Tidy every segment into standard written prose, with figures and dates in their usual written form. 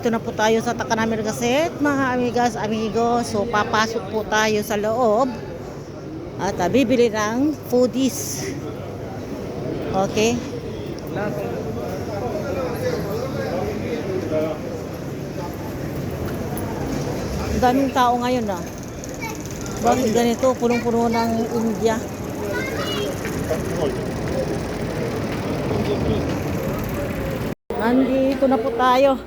Nandito na po tayo sa Takanami Regaset, mga amigas, amigos. So, papasok po tayo sa loob at bibili ng foodies. Okay? Daming tao ngayon ah. Bakit ganito? Punong-puno ng India. Nandito na po tayo.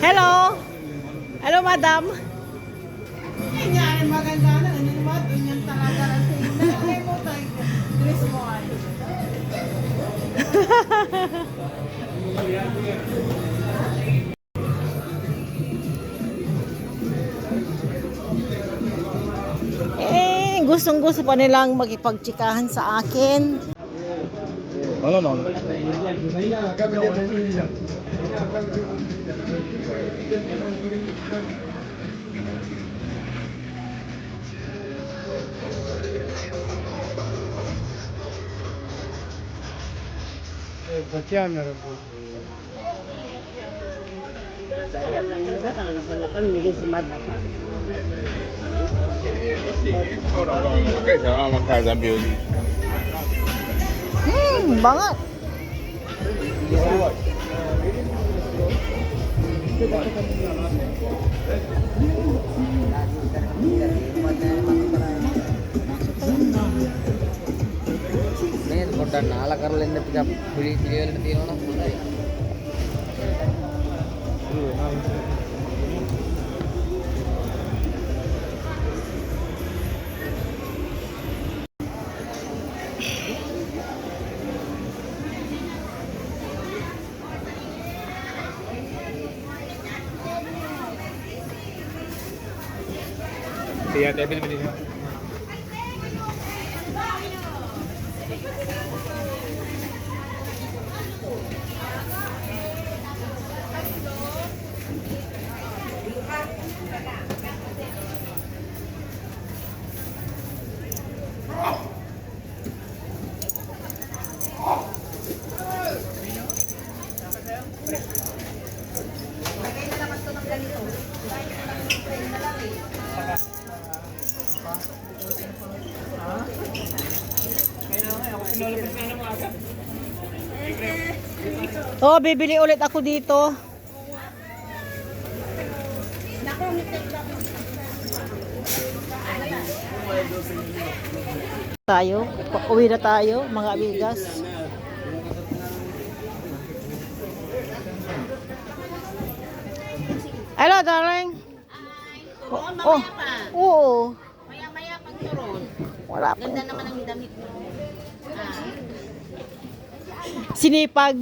Hello! Hello, madam. Yan, maganda na. Ano naman? Ganyan talaga. Nalagay mo tayo. Dress mo ay. Gustong-gusto pa nilang makipagtsikahan sa akin. No. बच्चा मेरे को Banget. ನಾಲ್ಕು ಕರಲಿಂದ ಬಿಳಿ ತಿಳಿಯೋಣ Iya, table beli. Oh, bibili ulit ako dito. Tayo, uwi na tayo, mga amigas. Hello, darling. Oh, oo. Maya-maya pang turon. Wala pa. Ganda naman ang damit mo. Sinipag.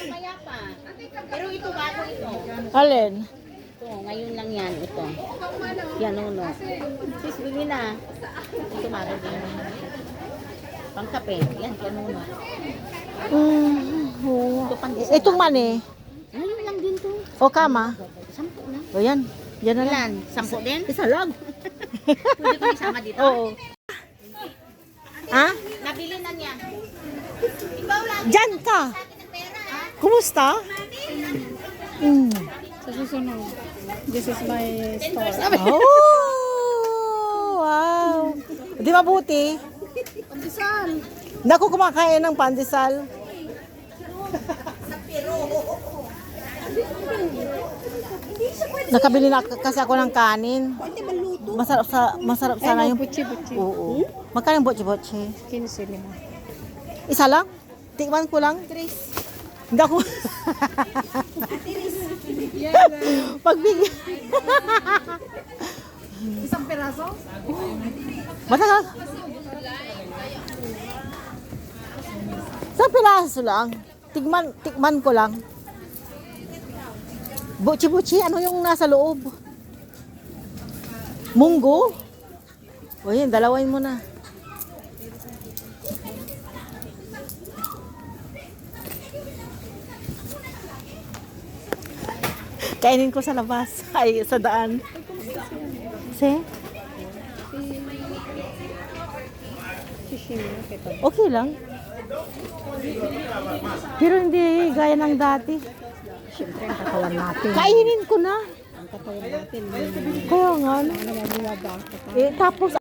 Maya pa. Pero ito bago ito. Alin? Ito, ngayon lang yan. Ito. Yan, no. Sis, bili na. Ito bago din. Pangkape. Yan, kanuno. Ito pandesal. Itong mani. Ngayon lang din to. O kama. 10 na. O yan. Yan na lang. Ilan? 10 din? Isa lang. Pwede ko isama dito? Oo. Ha? Nabili na niya. Ikaw lang. Diyan ka. Sa akin ng pera. Kumusta? Sa susunod. This is my store. Oh! Wow! Di mabuti? Pandesal. Hindi ako kumakain ng pandesal. Nakabili na kasi ako ng kanin. Masarap sana yung Butchi-butchi. Oo. Magkano yung botche-botche? 15 lima. Isa lang? Tikman ko lang. Hindi ako. Pagbigay. Isang peraso? Matagal. Sa piraso lang. Tikman ko lang. Butchi-butchi, ano yung nasa loob? Munggo? O yun, dalawain mo na. Kainin ko sa labas. Ay, sa daan. See? Sashimi na kita. Okay lang. Pero hindi gaya ng dati. Siyempre, ang katawan natin. Kainin ko na. Ang katawan natin. Kaya nga, no? Ano, mababa. Tapos